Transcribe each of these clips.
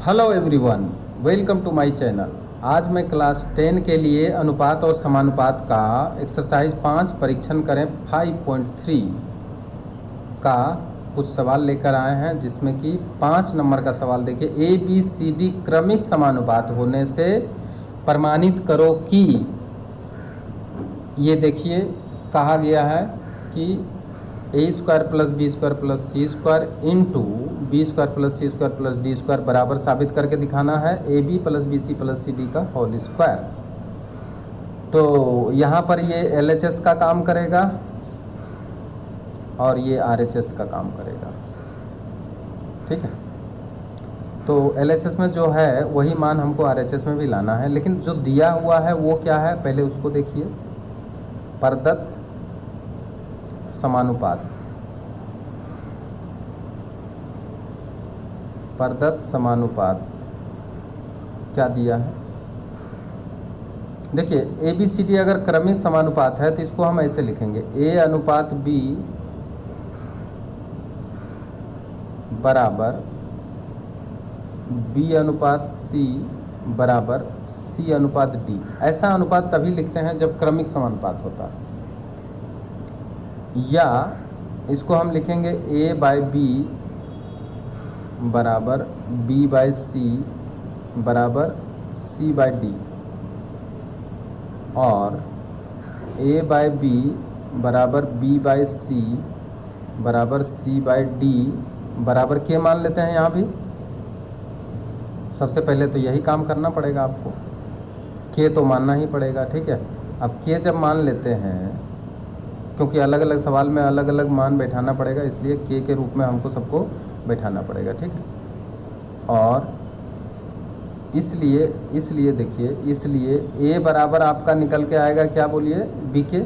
Hello everyone, welcome to my channel. आज मैं class 10 के लिए अनुपात और समानुपात का एक्सरसाइज 5 परीक्षण करें 5.3 का कुछ सवाल लेकर आए हैं, जिसमें कि 5 नंबर का सवाल देखिए। ए बी सी डी क्रमिक समानुपात होने से प्रमाणित करो कि, ये देखिए कहा गया है कि a square plus b square plus c square into b square plus c square plus D square बराबर साबित करके दिखाना है a b plus b c plus c d का होल स्क्वायर। तो यहाँ पर ये एल एच एस का काम करेगा और ये आर एच एस का काम करेगा, ठीक है। तो एल एच एस में जो है वही मान हमको आर एच एस में भी लाना है, लेकिन जो दिया हुआ है वो क्या है पहले उसको देखिए। प्रदत्त समानुपात, प्रदत्त समानुपात क्या दिया है, देखिए ए बी सी डी अगर क्रमिक समानुपात है तो इसको हम ऐसे लिखेंगे ए अनुपात बी बराबर बी अनुपात सी बराबर सी अनुपात डी। ऐसा अनुपात तभी लिखते हैं जब क्रमिक समानुपात होता है। या इसको हम लिखेंगे ए बाय बी बराबर बी बाय सी बराबर सी बाय डी, और ए बाय बी बराबर बी बाय सी बराबर सी बाय डी बराबर के मान लेते हैं। यहाँ भी सबसे पहले तो यही काम करना पड़ेगा आपको, के तो मानना ही पड़ेगा, ठीक है। अब के जब मान लेते हैं, क्योंकि अलग अलग सवाल में अलग अलग मान बैठाना पड़ेगा, इसलिए के रूप में हमको सबको बैठाना पड़ेगा, ठीक है। और इसलिए देखिए, इसलिए ए बराबर आपका निकल के आएगा क्या, बोलिए, बी के।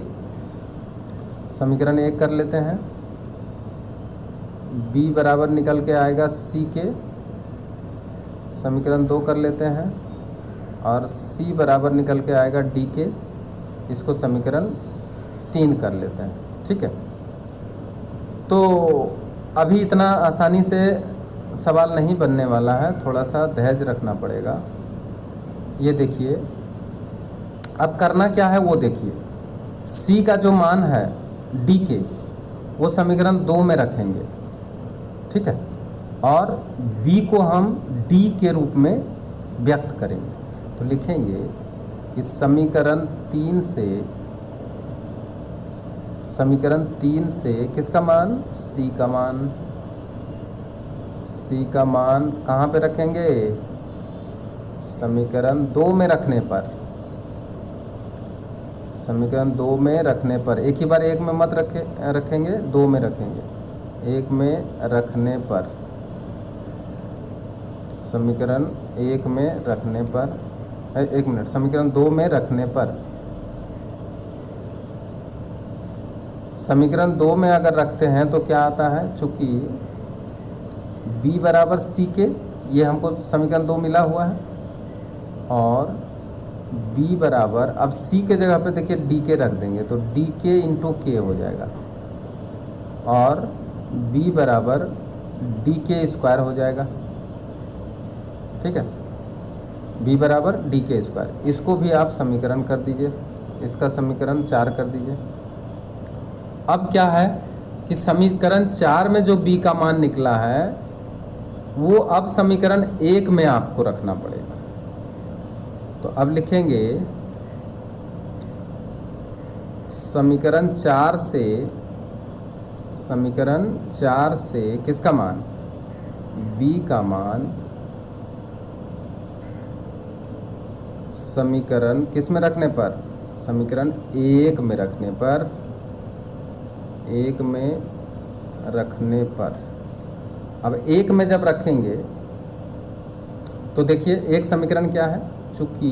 समीकरण 1 कर लेते हैं। बी बराबर निकल के आएगा सी के, समीकरण 2 कर लेते हैं। और सी बराबर निकल के आएगा डी के, इसको समीकरण 3 कर लेते हैं, ठीक है। तो अभी इतना आसानी से सवाल नहीं बनने वाला है, थोड़ा सा धैर्य रखना पड़ेगा। ये देखिए अब करना क्या है वो देखिए। सी का जो मान है डी के, वो समीकरण 2 में रखेंगे, ठीक है। और बी को हम डी के रूप में व्यक्त करेंगे, तो लिखेंगे कि समीकरण 3 से किसका मान, सी का मान। सी का मान कहाँ पे रखेंगे, समीकरण 2 में रखने पर। समीकरण 2 में रखने पर, एक ही बार 1 में मत रखेंगे, 2 में रखेंगे। 1 में रखने पर, समीकरण 1 में रखने पर, 1 मिनट, समीकरण 2 में रखने पर, समीकरण 2 में अगर रखते हैं तो क्या आता है, चूंकि b बराबर सी के, ये हमको समीकरण 2 मिला हुआ है, और b बराबर, अब c के जगह पे देखिए d के रख देंगे तो d के इंटू के हो जाएगा, और b बराबर d के स्क्वायर हो जाएगा, ठीक है। b बराबर d के स्क्वायर, इसको भी आप समीकरण कर दीजिए, इसका समीकरण 4 कर दीजिए। अब क्या है कि समीकरण 4 में जो b का मान निकला है वो अब समीकरण 1 में आपको रखना पड़ेगा। तो अब लिखेंगे समीकरण 4 से किसका मान, b का मान, समीकरण किस में रखने पर, समीकरण 1 में रखने पर, 1 में रखने पर। अब 1 में जब रखेंगे तो देखिए एक समीकरण क्या है, चूंकि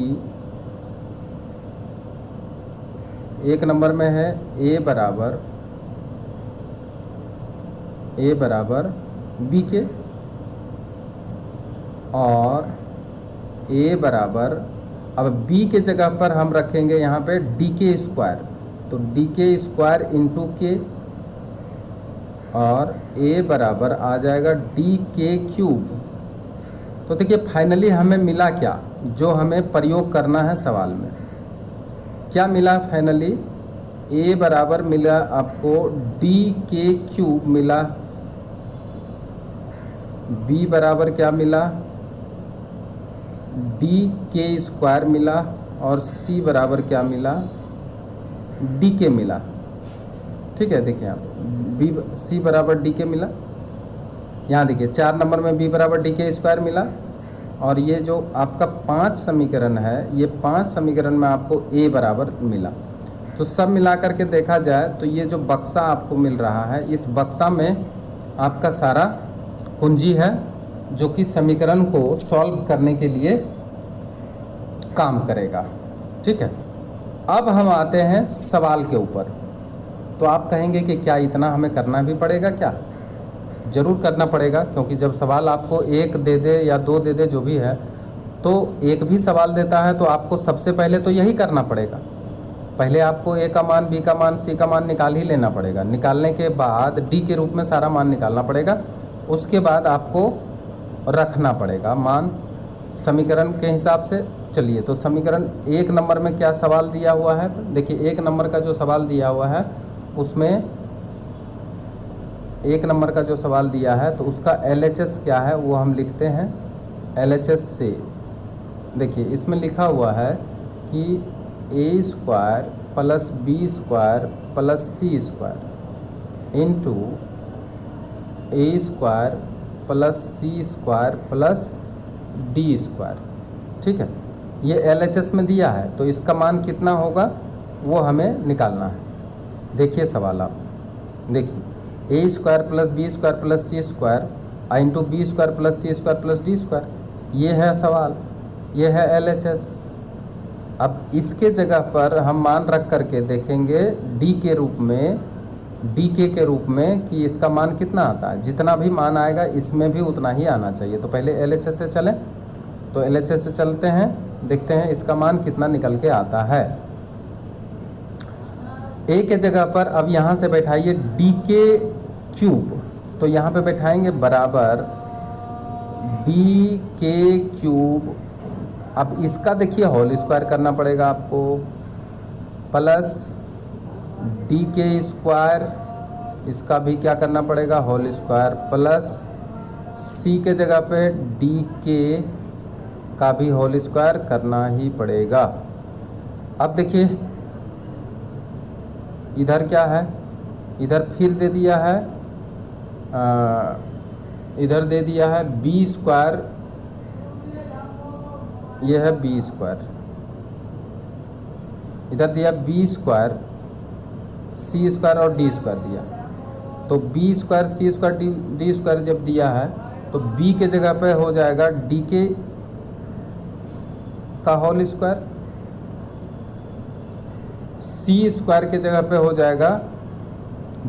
1 नंबर में है ए बराबर बी के, और ए बराबर, अब बी के जगह पर हम रखेंगे यहाँ पे डी के स्क्वायर, तो डी के स्क्वायर इंटू के, और a बराबर आ जाएगा डी के क्यूब, तो देखिए फाइनली हमें मिला क्या, जो हमें प्रयोग करना है सवाल में, क्या मिला फाइनली, a बराबर मिला आपको डी के क्यूब मिला, b बराबर क्या मिला, डी के स्क्वायर मिला, और c बराबर क्या मिला, डी के मिला। ठीक है, देखिए यहाँ c बराबर डी के मिला, यहाँ देखिए 4 नंबर में b बराबर डी के स्क्वायर मिला, और ये जो आपका 5 समीकरण है, ये 5 समीकरण में आपको a बराबर मिला। तो सब मिला करके देखा जाए तो ये जो बक्सा आपको मिल रहा है, इस बक्सा में आपका सारा कुंजी है जो कि समीकरण को सॉल्व करने के लिए काम करेगा। ठीक है, अब हम आते हैं सवाल के ऊपर। तो आप कहेंगे कि क्या इतना हमें करना भी पड़ेगा क्या? ज़रूर करना पड़ेगा, क्योंकि जब सवाल आपको 1 दे दे या 2 दे दे जो भी है, तो एक भी सवाल देता है तो आपको सबसे पहले तो यही करना पड़ेगा। पहले आपको a का मान, b का मान, c का मान निकाल ही लेना पड़ेगा। निकालने के बाद d के रूप में सारा मान निकालना पड़ेगा। उसके बाद आपको रखना पड़ेगा मान समीकरण के हिसाब से। चलिए, तो समीकरण 1 नंबर में क्या सवाल दिया हुआ है, तो देखिए 1 नंबर का जो सवाल दिया हुआ है उसमें 1 नंबर का जो सवाल दिया है तो उसका LHS क्या है वो हम लिखते हैं LHS से। देखिए इसमें लिखा हुआ है कि a square plus b square plus c square into a square plus c square plus d square. ठीक है, ये LHS में दिया है, तो इसका मान कितना होगा वो हमें निकालना है। देखिए सवाल आप देखिए, a square plus b square plus c square into b square plus c square plus d square, ये है सवाल, ये है LHS। अब इसके जगह पर हम मान रख करके देखेंगे d के रूप में, dk के रूप में कि इसका मान कितना आता है। जितना भी मान आएगा इसमें भी उतना ही आना चाहिए। तो पहले LHS से चलें, तो LHS से चलते हैं, देखते हैं इसका मान कितना निकल के आता है। a के जगह पर अब यहाँ से बैठाइए dk क्यूब, तो यहाँ पे बैठाएंगे बराबर dk क्यूब। अब इसका देखिए होल स्क्वायर करना पड़ेगा आपको, प्लस dk स्क्वायर, इसका भी क्या करना पड़ेगा होल स्क्वायर, प्लस c के जगह पे dk का भी होल स्क्वायर करना ही पड़ेगा। अब देखिए इधर क्या है, इधर फिर दे दिया है, इधर दे दिया है b स्क्वायर, ये है b स्क्वायर, इधर दिया b स्क्वायर, c स्क्वायर और d स्क्वायर दिया। तो b square c square d square जब दिया है तो b के जगह पे हो जाएगा dk का होल स्क्वायर, c स्क्वायर के जगह पे हो जाएगा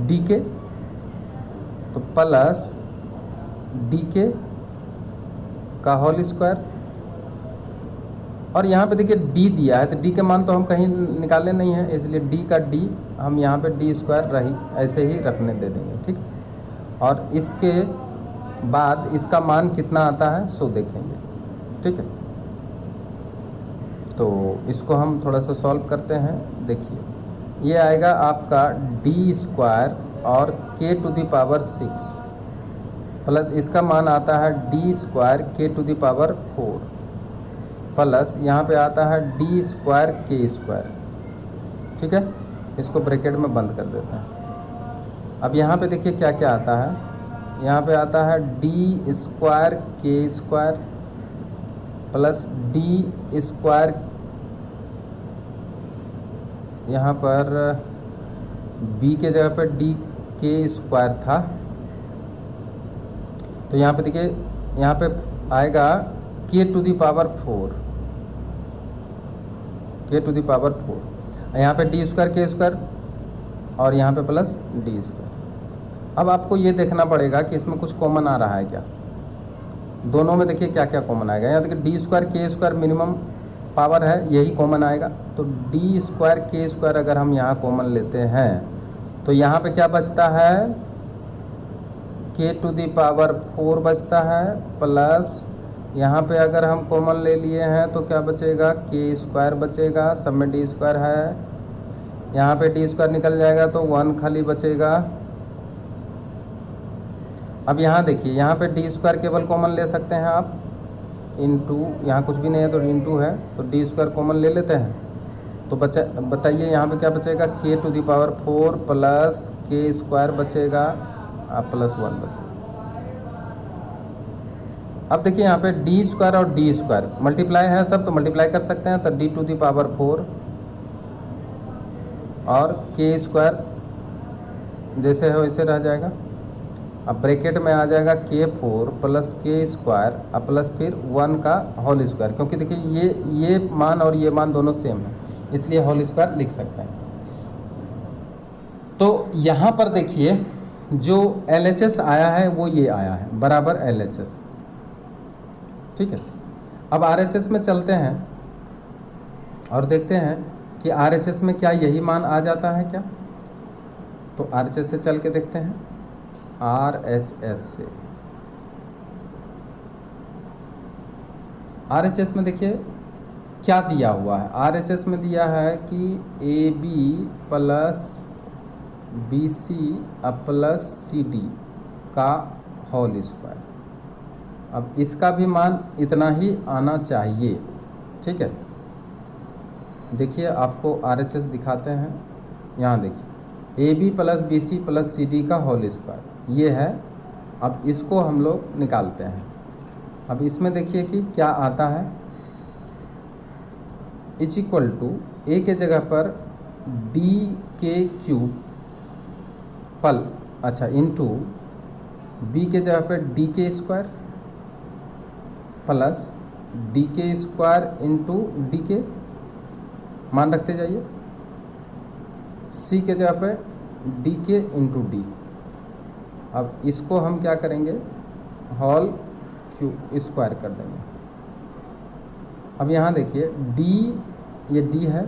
dk, तो प्लस dk का होल स्क्वायर। और यहाँ पे देखिए d दिया है, तो d के मान तो हम कहीं निकाले नहीं हैं, इसलिए d का d हम यहाँ पे d स्क्वायर रही ऐसे ही रखने दे देंगे। ठीक, और इसके बाद इसका मान कितना आता है सो देखेंगे। ठीक है, तो इसको हम थोड़ा सा सॉल्व करते हैं। देखिए ये आएगा आपका d स्क्वायर और k to the power 6 plus इसका मान आता है d square k to the power 4 plus यहाँ पे आता है d स्क्वायर k स्क्वायर। ठीक है, इसको ब्रैकेट में बंद कर देते हैं। अब यहाँ पे देखिए क्या क्या आता है, यहाँ पे आता है d square k square plus d square, यहाँ पर b के जगह पर d k स्क्वायर था, तो यहाँ पे देखिए यहाँ पे आएगा k to the power 4, k to the power 4, यहाँ पे d स्क्वायर k स्क्वायर और यहाँ पे प्लस d स्क्वायर। अब आपको ये देखना पड़ेगा कि इसमें कुछ कॉमन आ रहा है क्या। दोनों में देखिए क्या क्या कॉमन आएगा। यहाँ देखिए d square k square minimum power है, यही कॉमन आएगा। तो d स्क्वायर k स्क्वायर अगर हम यहाँ कॉमन लेते हैं तो यहाँ पे क्या बचता है, k टू दी पावर 4 बचता है प्लस यहाँ पे अगर हम कॉमन ले लिए हैं तो क्या बचेगा, के स्क्वायर बचेगा, सब में डी स्क्वायर है, यहाँ पे डी स्क्वायर निकल जाएगा तो 1 खाली बचेगा। अब यहाँ देखिए, यहाँ पे डी स्क्वायर केवल कॉमन ले सकते हैं आप, इनटू, यहाँ कुछ भी नहीं है तो इनटू है तो डी स्क्वायर कॉमन ले लेते हैं, तो बताइए यहाँ पे क्या बचेगा, के टू दी पावर 4 प्लस के स्क्वायर बचेगा प्लस 1 बचेगा। अब देखिए यहाँ पे डी स्क्वायर और डी स्क्वायर मल्टीप्लाई है सब, तो मल्टीप्लाई कर सकते हैं, तो डी टू दी पावर 4 और के स्क्वायर जैसे है वैसे रह जाएगा। अब ब्रैकेट में आ जाएगा k4 प्लस के स्क्वायर प्लस फिर 1 का होल स्क्वायर, क्योंकि देखिए ये मान और ये मान दोनों सेम है, इसलिए होल स्क्वायर लिख सकते हैं। तो यहाँ पर देखिए जो LHS आया है वो ये आया है, बराबर LHS, ठीक है। अब RHS में चलते हैं और देखते हैं कि RHS में क्या यही मान आ जाता है क्या, तो RHS से चल के देखते हैं, RHS से, RHS में देखिए क्या दिया हुआ है, RHS में दिया है कि AB plus BC plus CD का होल स्क्वायर। अब इसका भी मान इतना ही आना चाहिए, ठीक है। देखिए आपको RHS दिखाते हैं, यहाँ देखिए AB plus BC plus CD का होल स्क्वायर ये है। अब इसको हम लोग निकालते हैं। अब इसमें देखिए कि क्या आता है, इज इक्वल टू ए के जगह पर डी के क्यूब इंटू बी के जगह पर डी के स्क्वायर प्लस डी के स्क्वायर इंटू डी के, मान रखते जाइए, सी के जगह पर डी के इंटू डी। अब इसको हम क्या करेंगे, होल क्यूब स्क्वायर कर देंगे। अब यहाँ देखिए डी, ये डी है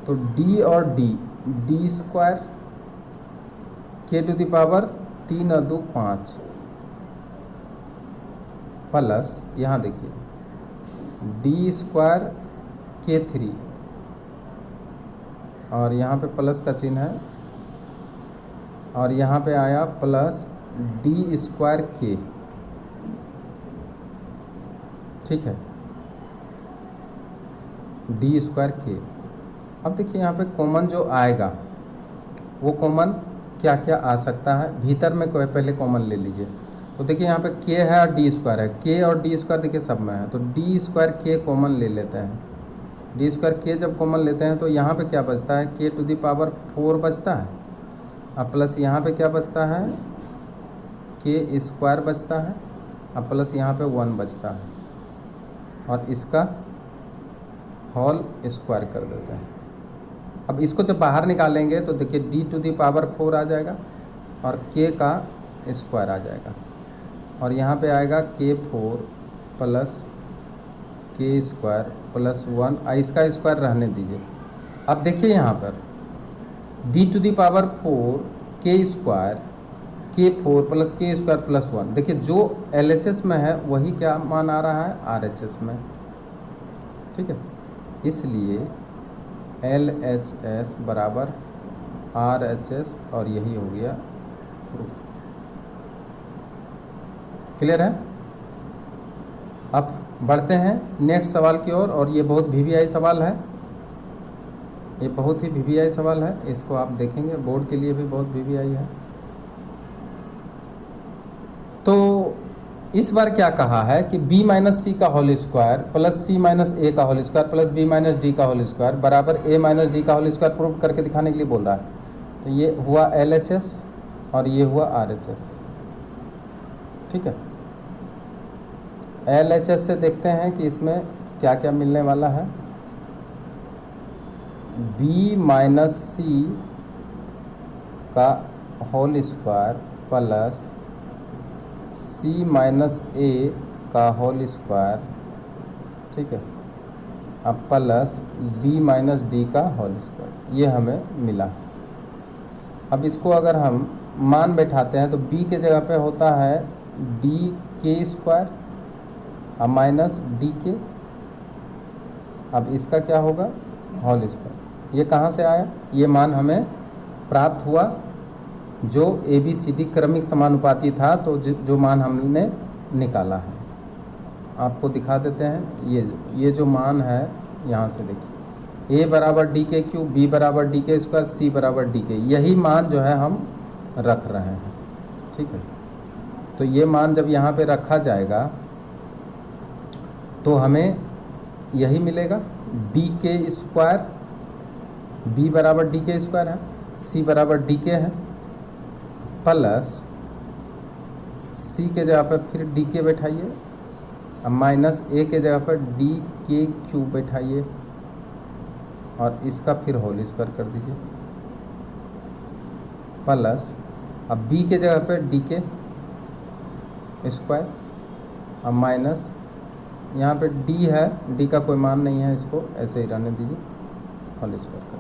तो डी और डी स्क्वायर के टू द पावर 3 और 2 5 प्लस यहाँ देखिए डी स्क्वायर के 3 और यहाँ पे प्लस का चिन्ह है और यहाँ पे आया प्लस डी स्क्वायर के, ठीक है, डी स्क्वायर के। अब देखिए यहाँ पे कॉमन जो आएगा वो कॉमन क्या क्या आ सकता है, भीतर में कोई पहले कॉमन ले लीजिए। तो देखिए यहाँ पे के है और डी स्क्वायर है, के और डी स्क्वायर देखिए सब में है, तो डी स्क्वायर के कॉमन ले लेते हैं। डी स्क्वायर के जब कॉमन लेते हैं तो यहाँ पे क्या बचता है, के टू दी पावर 4 बचता है, अब प्लस यहाँ पे क्या बचता है, के स्क्वायर बचता है, अब प्लस यहाँ पे 1 बचता है और इसका होल स्क्वायर कर देते हैं। अब इसको जब बाहर निकालेंगे तो देखिए डी टू दी पावर 4 आ जाएगा और के का स्क्वायर आ जाएगा और यहाँ पे आएगा k4 प्लस के स्क्वायर प्लस 1, इसका स्क्वायर रहने दीजिए। अब देखिए यहाँ पर डी टू दी पावर 4 के स्क्वायर k4 प्लस के स्क्वायर प्लस 1, देखिए जो LHS में है वही क्या मान आ रहा है RHS में, ठीक है। इसलिए LHS बराबर RHS और यही हो गया प्रूफ। क्लियर है। अब बढ़ते हैं नेक्स्ट सवाल की ओर और ये बहुत VVI सवाल है, ये बहुत ही VVI सवाल है, इसको आप देखेंगे बोर्ड के लिए भी बहुत VVI है। तो इस बार क्या कहा है कि b माइनस सी का whole square plus C minus A का whole square plus b minus D का होल स्क्वायर बराबर a माइनस डी का होल स्क्वायर प्रूव करके दिखाने के लिए बोल रहा है। तो ये हुआ LHS और ये हुआ RHS, ठीक है। LHS से देखते हैं कि इसमें क्या क्या मिलने वाला है, b माइनस सी का whole square plus C minus A का होल स्क्वायर, ठीक है, अब प्लस b माइनस डी का होल स्क्वायर, ये हमें मिला। अब इसको अगर हम मान बैठाते हैं तो b के जगह पे होता है डी के स्क्वायर अब माइनस डी के, अब इसका क्या होगा होल स्क्वायर। ये कहाँ से आया, ये मान हमें प्राप्त हुआ जो ABCD क्रमिक समानुपाती था, तो जो मान हमने निकाला है आपको दिखा देते हैं। ये जो मान है यहाँ से देखिए, A बराबर डी के क्यूब, B बराबर डी के स्क्वायर, C बराबर डी के, यही मान जो है हम रख रहे हैं। ठीक है, तो ये मान जब यहाँ पे रखा जाएगा तो हमें यही मिलेगा, डी के स्क्वायर, B बराबर डी के स्क्वायर है, C बराबर डी के है, प्लस C के जगह पर फिर डी के बैठाइए, अब माइनस A के जगह पर डी के क्यूब बैठाइए और इसका फिर होल स्क्वायर कर दीजिए, प्लस अब B के जगह पर डी के स्क्वायर, अब माइनस यहाँ पे D है, D का कोई मान नहीं है, इसको ऐसे ही रहने दीजिए, होल स्क्वायर कर।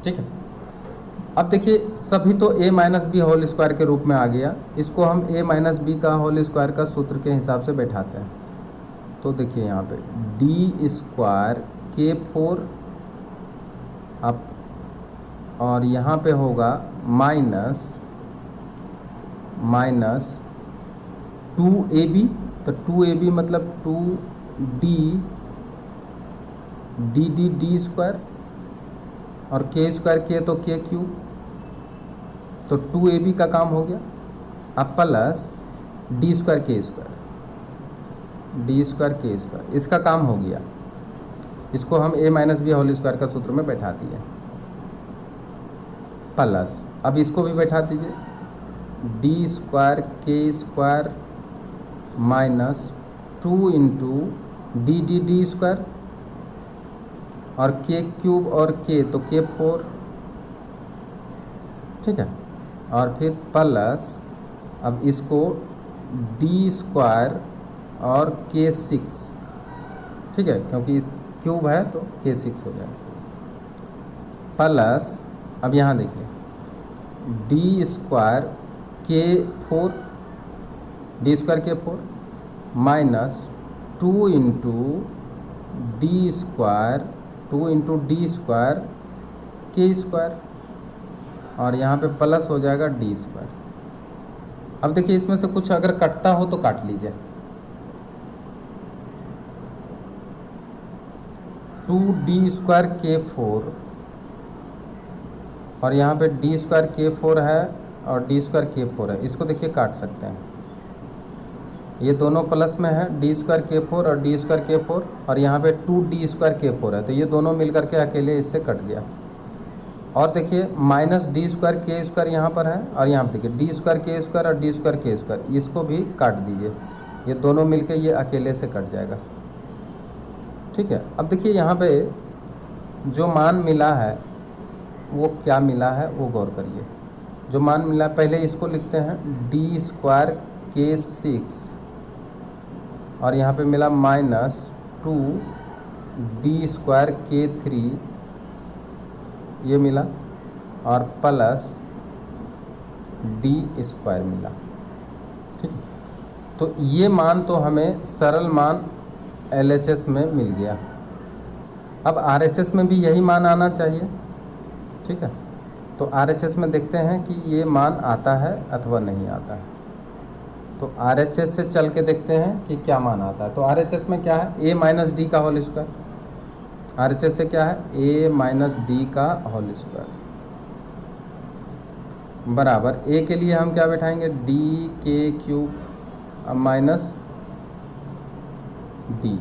ठीक है, अब देखिए सभी तो a minus B whole square के रूप में आ गया, इसको हम a माइनस बी का होल स्क्वायर का सूत्र के हिसाब से बैठाते हैं। तो देखिए यहाँ पे डी स्क्वायर के फोर, अब और यहाँ पे होगा माइनस 2ab, तो 2ab मतलब 2d स्क्वायर और के स्क्वायर के तो के क्यूब, तो 2ab का काम हो गया। अब प्लस डी स्क्वायर के स्क्वायर, इसका काम हो गया, इसको हम a minus B whole square का सूत्र में बैठा दिए, प्लस अब इसको भी बैठा दीजिए, डी स्क्वायर के square minus 2 into D square और के क्यूब और के तो के फोर। ठीक है, और फिर प्लस अब इसको डी स्क्वायर और के सिक्स, ठीक है क्योंकि इस क्यूब है तो के सिक्स हो जाएगा, प्लस अब यहाँ देखिए डी स्क्वायर के फोर, डी स्क्वायर के four minus 2 into D square के स्क्वायर और यहाँ पे प्लस हो जाएगा डी स्क्वायर। अब देखिए इसमें से कुछ अगर कटता हो तो काट लीजिए, 2d स्क्वायर के फोर और यहाँ पे डी स्क्वायर के फोर है और डी स्क्वायर के फोर है, इसको देखिए काट सकते हैं, ये दोनों प्लस में है, डी स्क्वायर के फोर और डी स्क्वायर के फोर और यहाँ पे 2d स्क्वायर के फोर है, तो ये दोनों मिल करके अकेले इससे कट गया। और देखिए माइनस डी स्क्वायर के स्क्वायर यहाँ पर है और यहाँ पर देखिए डी स्क्वायर के स्क्वायर और डी स्क्वायर के स्क्वायर, इसको भी काट दीजिए, ये दोनों मिलके ये अकेले से कट जाएगा। ठीक है, अब देखिए यहाँ पे जो मान मिला है वो क्या मिला है वो गौर करिए। जो मान मिला पहले इसको लिखते हैं डी स्क्वायर के सिक्स और यहाँ पे मिला माइनस 2d स्क्वायर के थ्री, ये मिला और प्लस डी स्क्वायर मिला। ठीक, तो ये मान तो हमें सरल मान LHS में मिल गया। अब RHS में भी यही मान आना चाहिए। ठीक है, तो RHS में देखते हैं कि ये मान आता है अथवा नहीं आता है। तो RHS से चल के देखते हैं कि क्या मान आता है। तो RHS में क्या है, a माइनस डी का होल स्क्वायर। RHS से क्या है, a माइनस डी का होल स्क्वायर बराबर a के लिए हम क्या बैठाएंगे, डी के क्यूब माइनस डी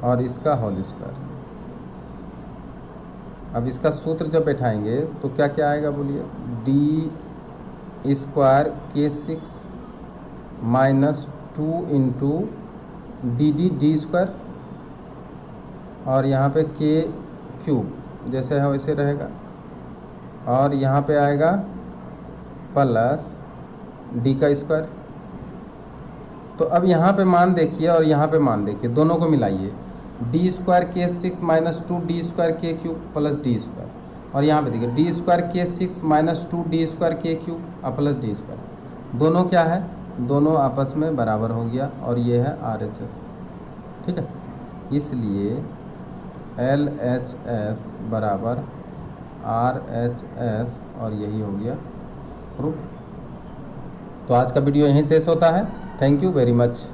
और इसका होल स्क्वायर। अब इसका सूत्र जब बैठाएंगे तो क्या क्या आएगा बोलिए, डी स्क्वायर के six minus 2 into D square और यहाँ पे के क्यूब जैसे है वैसे रहेगा और यहाँ पे आएगा प्लस डी का स्क्वायर। तो अब यहाँ पे मान देखिए और यहाँ पे मान देखिए, दोनों को मिलाइए, डी स्क्वायर के सिक्स माइनस 2d स्क्वायर के क्यूब प्लस डी स्क्वायर और यहाँ पे देखिए डी स्क्वायर के सिक्स माइनस 2d स्क्वायर के क्यूब प्लस डी स्क्वायर, दोनों क्या है दोनों आपस में बराबर हो गया और ये है RHS, ठीक है। इसलिए LHS बराबर RHS और यही हो गया प्रूफ। तो आज का वीडियो यहीं शेष होता है। Thank you very much.